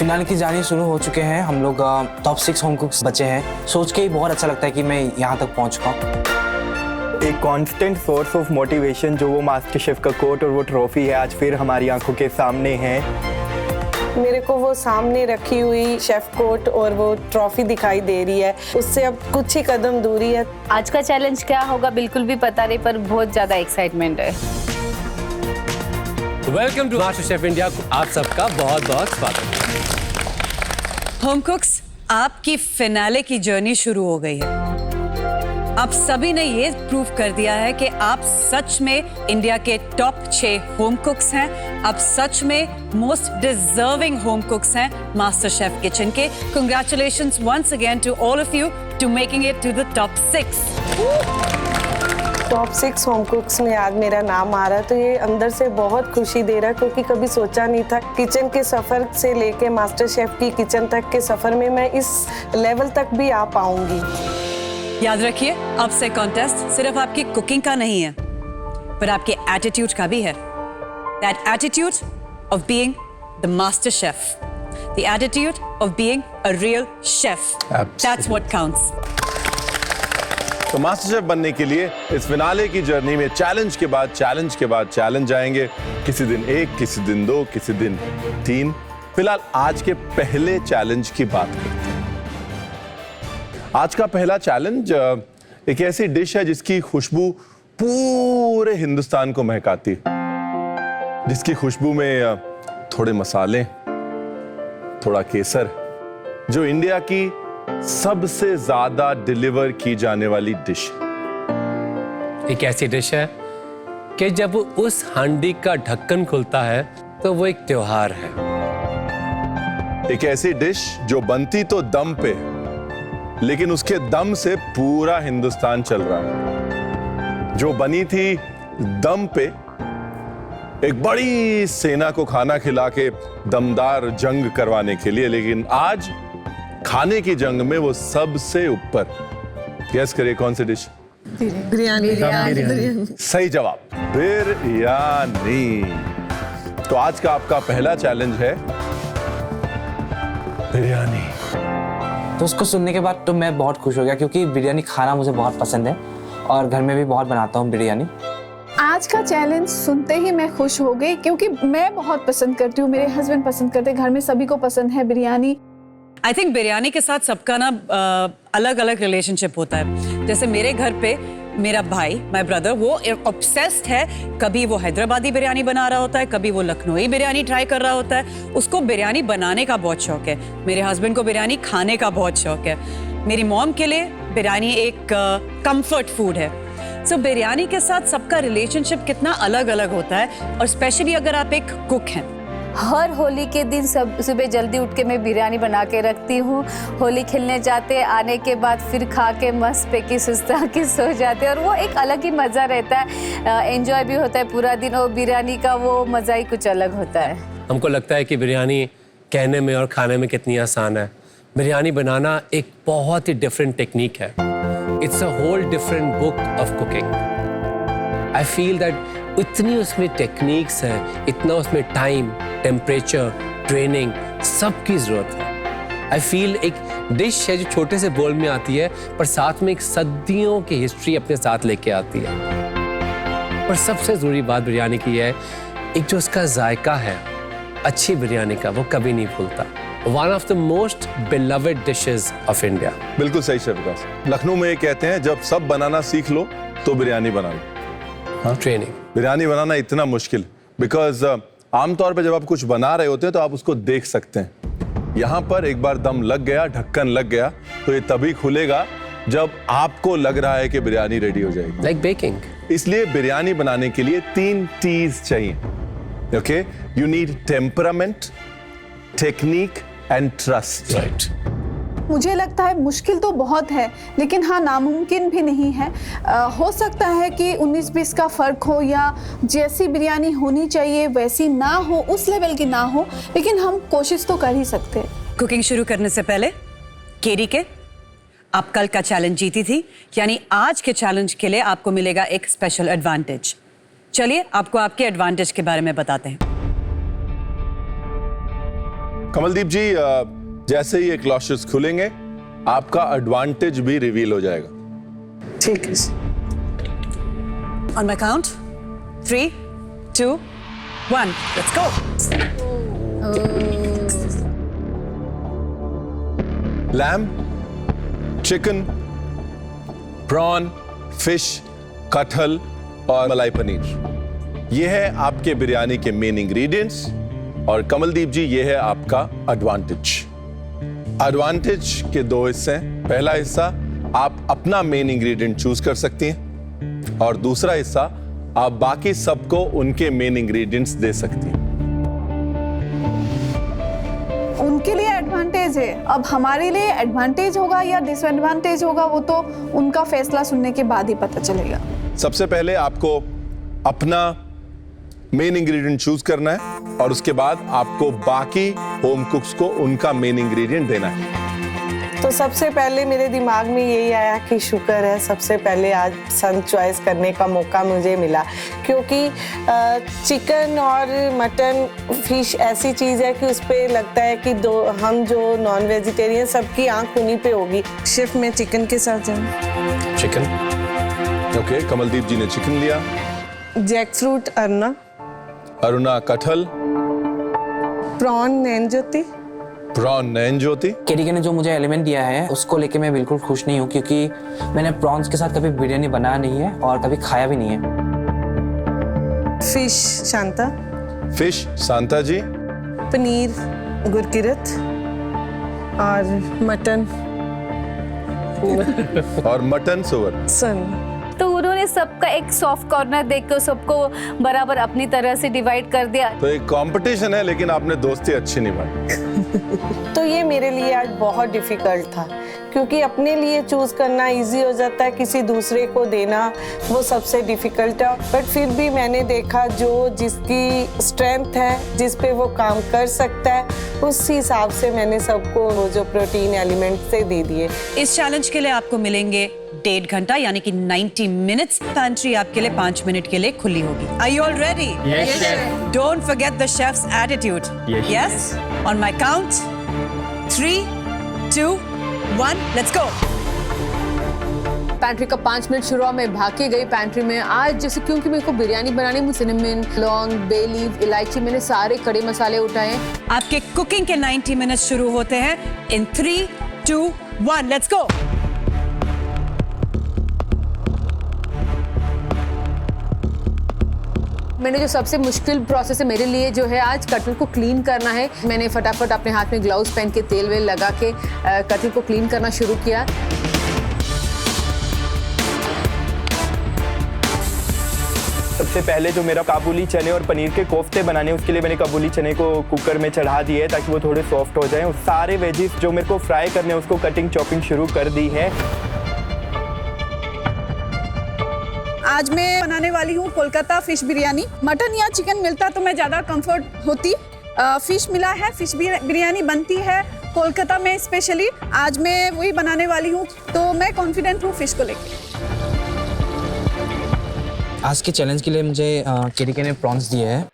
Finale की जानी शुरू हो चुके हैं। हम लोग टॉप 6 होम कुक्स बचे हैं। सोच के ही बहुत अच्छा लगता है कि मैं यहाँ तक पहुँच चुका हूँ। एक कांस्टेंट सोर्स ऑफ मोटिवेशन जो वो मास्टर शेफ का कोट और वो ट्रॉफी है, आज फिर हमारी आंखों के सामने है। मेरे को वो सामने रखी हुई शेफ कोट और वो ट्रॉफी दिखाई दे रही है, उससे अब कुछ ही कदम दूरी है। आज का चैलेंज क्या होगा बिल्कुल भी पता नहीं, पर बहुत ज्यादा एक्साइटमेंट है। Welcome to MasterChef India. आप सबका बहुत बहुत स्वागत। होम कुक्स, आपकी फिनाले की जर्नी शुरू हो गई है। आप सभी ने ये प्रूव कर दिया है कि आप सच में इंडिया के टॉप 6 होम कुक्स हैं। आप सच में मोस्ट डिजर्विंग होम कुक्स हैं मास्टर शेफ किचन के। कंग्रेचुलेशंस वंस अगेन to all of you to making it to the top 6। Top 6 home cooks में आज मेरा नाम आ रहा है तो ये अंदर से बहुत खुशी दे रहा है, क्योंकि कभी सोचा नहीं था किचन के सफर से लेके मास्टर शेफ की किचन तक के सफर में मैं इस लेवल तक भी आ पाऊंगी। याद रखिए, अब से कॉन्टेस्ट सिर्फ आपकी कुकिंग का नहीं है, पर आपके एटीट्यूड का भी है। That attitude of being the master chef, the attitude of being a real chef, that's what counts. तो मास्टर शेफ बनने के लिए इस फिनाले की जर्नी में चैलेंज के बाद चैलेंज आएंगे। किसी दिन 1, किसी दिन 2, किसी दिन 3। फिलहाल आज के पहले चैलेंज की बात करते हैं। आज का पहला चैलेंज एक ऐसी डिश है जिसकी खुशबू पूरे हिंदुस्तान को महकाती है, जिसकी खुशबू में थोड़े मसाले, थोड़ा केसर, जो इंडिया की सबसे ज्यादा डिलीवर की जाने वाली डिश। एक ऐसी डिश है कि जब उस हांडी का ढक्कन खुलता है तो वो एक त्योहार है। एक ऐसी डिश जो बनती तो दम पे, लेकिन उसके दम से पूरा हिंदुस्तान चल रहा है। जो बनी थी दम पे, एक बड़ी सेना को खाना खिला के दमदार जंग करवाने के लिए, लेकिन आज खाने की जंग में वो सबसे ऊपर। गैस करिए कौन सी डिश? बिरयानी। सही जवाब, बिरयानी। तो आज का आपका पहला चैलेंज है बिरयानी। तो उसको सुनने के बाद तो मैं बहुत खुश हो गया, क्योंकि बिरयानी खाना मुझे बहुत पसंद है और घर में भी बहुत बनाता हूँ बिरयानी। आज का चैलेंज सुनते ही मैं खुश हो गई, क्योंकि मैं बहुत पसंद करती हूँ, मेरे हस्बैंड पसंद करते हैं, घर में सभी को पसंद है बिरयानी। आई थिंक बिरयानी के साथ सबका ना अलग अलग रिलेशनशिप होता है। जैसे मेरे घर पे मेरा भाई, माय ब्रदर, वो ऑब्सेस्ड है। कभी वो हैदराबादी बिरयानी बना रहा होता है, कभी वो लखनऊई बिरयानी ट्राई कर रहा होता है। उसको बिरयानी बनाने का बहुत शौक है। मेरे हस्बैंड को बिरयानी खाने का बहुत शौक है। मेरी मॉम के लिए बिरयानी एक कंफर्ट फूड है। सो बिरयानी के साथ सबका रिलेशनशिप कितना अलग अलग होता है, और स्पेशली अगर आप एक कुक हैं। हर होली के दिन सुबह जल्दी उठ के मैं बिरयानी बना के रखती हूँ। होली खेलने जाते, आने के बाद फिर खा के मस्त पे की सुस्ता के सो जाते, और वो एक अलग ही मज़ा रहता है। एंजॉय भी होता है पूरा दिन, और बिरयानी का वो मज़ा ही कुछ अलग होता है। हमको लगता है कि बिरयानी कहने में और खाने में कितनी आसान है। बिरयानी बनाना एक बहुत ही डिफरेंट टेक्निक है। It's a whole different book of cooking. I feel that इतनी उसमें टेक्निक्स हैं, इतना उसमें टाइम, टेम्परेचर, ट्रेनिंग, सब की जरूरत है। आई फील एक डिश है जो छोटे से बोल में आती है, पर साथ में एक सदियों की हिस्ट्री अपने साथ लेके आती है। और सबसे जरूरी बात बिरयानी की है, एक जो उसका जायका है अच्छी बिरयानी का, वो कभी नहीं भूलता। One of the most beloved dishes of India. बिल्कुल सही शेफ विकास। लखनऊ में ये कहते हैं, जब सब बनाना सीख लो तो बिरयानी बना लो। ट्रेनिंग। बिरयानी बनाना इतना मुश्किल, बिकॉज आमतौर पे जब आप कुछ बना रहे होते हैं तो आप उसको देख सकते हैं। यहाँ पर एक बार दम लग गया, ढक्कन लग गया, तो ये तभी खुलेगा जब आपको लग रहा है कि बिरयानी रेडी हो जाएगी। Like baking. इसलिए बिरयानी बनाने के लिए 3 T's चाहिए। Okay, you need temperament, technique and trust. Right. मुझे लगता है मुश्किल तो बहुत है, लेकिन हाँ, नामुमकिन भी नहीं है। हो सकता है कि 19-20 का फ़र्क हो, या जैसी बिरयानी होनी चाहिए वैसी ना हो, उस लेवल की ना हो, लेकिन हम कोशिश तो कर ही सकते हैं। कुकिंग शुरू करने से पहले केरी के, आप कल का चैलेंज जीती थी, यानी आज के चैलेंज के लिए आपको मिलेगा एक स्पेशल एडवांटेज। चलिए आपको आपके एडवांटेज के बारे में बताते हैं। कमलदीप जी, जैसे ही ये क्लॉशेस खुलेंगे आपका एडवांटेज भी रिवील हो जाएगा। ठीक है। On my count, 3, 2, 1, let's go. Lamb, chicken, prawn, fish, कटहल और मलाई पनीर, ये है आपके बिरयानी के मेन इंग्रेडिएंट्स। और कमलदीप जी, ये है आपका एडवांटेज। एडवांटेज के दो हिस्से हैं। पहला हिस्सा आप अपना मेन इंग्रेडिएंट चूज कर सकती हैं और दूसरा हिस्सा आप बाकी सबको उनके मेन इंग्रेडिएंट्स दे सकती हैं। उनके लिए एडवांटेज है, अब हमारे लिए एडवांटेज होगा या डिसएडवांटेज होगा वो तो उनका फैसला सुनने के बाद ही पता चलेगा। सबसे पहले आपको अपना मेन इंग्रेडिएंट चूज करना है और उसके बाद आपको बाकी होम कुक्स को उनका मेन इंग्रेडिएंट देना है। तो सबसे पहले मेरे दिमाग में यही आया कि शुक्र है सबसे पहले आज सन चॉइस करने का मौका मुझे मिला, क्योंकि चिकन और मटन फिश ऐसी चीज़ है कि उस पर लगता है कि हम जो नॉन वेजिटेरियन सबकी आंख उन्हीं पे होगी। शेफ मैं चिकन के साथ जाऊँ। Chicken, okay. कमलदीप जी ने चिकन लिया। जैक फ्रूट अरुणा कटहल, प्रॉन नैन ज्योति। प्रॉन नैन ज्योति। केडीके ने जो मुझे एलिमेंट दिया है उसको लेके मैं बिल्कुल खुश नहीं हूँ, क्योंकि मैंने प्रॉन्स के साथ कभी बिरयानी बनाया नहीं है और कभी खाया भी नहीं है। फिश शांता। फिश शांता जी। पनीर गुरकिरत और मटन और मटन सुवर सन। तो उन्होंने सबका एक सॉफ्ट कॉर्नर देकर सबको बराबर अपनी तरह से डिवाइड कर दिया। तो एक कंपटीशन है, लेकिन आपने दोस्ती अच्छी निभाई। तो ये मेरे लिए आज बहुत डिफिकल्ट था, क्योंकि अपने लिए चूज करना इजी हो जाता है, किसी दूसरे को देना वो सबसे डिफिकल्ट है। बट फिर भी मैंने देखा जो जिसकी स्ट्रेंथ है, जिस पे वो काम कर सकता है, उस हिसाब से मैंने सबको वो जो प्रोटीन एलिमेंट से दे दिए। इस चैलेंज के लिए आपको मिलेंगे 1.5 घंटा यानी कि 90 मिनट्स। पैंट्री आपके लिए 5 मिनट के लिए खुली होगी। Are you all ready? Yes, chef. Don't forget the chef's attitude. Yes? On my count, 3, 2, 1, let's go. Pantry का 5 मिनट शुरू हुआ, मैं भाग के गई पैंट्री में। आज जैसे क्योंकि मेरे को बिरयानी बनानी, मुझे सिनेमन, लौंग, बे लीफ, इलायची, मैंने सारे खड़े मसाले उठाए। आपके कुकिंग के 90 मिनट्स शुरू होते हैं in 3, 2, 1, let's go. मैंने जो सबसे मुश्किल प्रोसेस है मेरे लिए जो है आज कटहल को क्लीन करना है। मैंने फटाफट अपने हाथ में ग्लव्स पहन के तेल वेल लगा के कटहल को क्लीन करना शुरू किया। सबसे पहले जो मेरा काबुली चने और पनीर के कोफ्ते बनाने, उसके लिए मैंने काबुली चने को कुकर में चढ़ा दिए ताकि वो थोड़े सॉफ्ट हो जाएं। सारे वेजिस जो मेरे को फ्राई करने हैं उसको कटिंग चॉपिंग शुरू कर दी है। आज मैं बनाने वाली हूँ कोलकाता फिश बिरयानी। मटन या चिकन मिलता तो मैं ज़्यादा कंफर्ट होती। फिश मिला है, फिश बिरयानी बनती है कोलकाता में स्पेशली। आज मैं वही बनाने वाली हूँ, तो मैं कॉन्फिडेंट हूँ फिश को लेकर। आज के चैलेंज के लिए मुझे केडीके ने प्रॉन्स दिए हैं।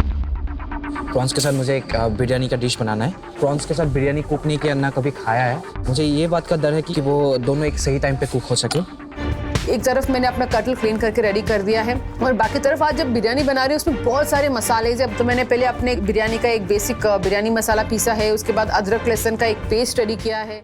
प्रॉन्स के साथ मुझे एक बिरयानी का डिश बनाना है। प्रॉन्स के साथ बिरयानी कुक नहीं किया, ना कभी खाया है। मुझे ये बात का डर है कि वो दोनों एक सही टाइम पे कुक हो सके। एक तरफ मैंने अपना कटहल क्लीन करके रेडी कर दिया है और बाकी तरफ आज जब बिरयानी बना रही हूँ उसमें बहुत सारे मसाले हैं। तो मैंने पहले अपने बिरयानी का एक बेसिक बिरयानी मसाला पीसा है, उसके बाद अदरक लहसुन का एक पेस्ट रेडी किया है।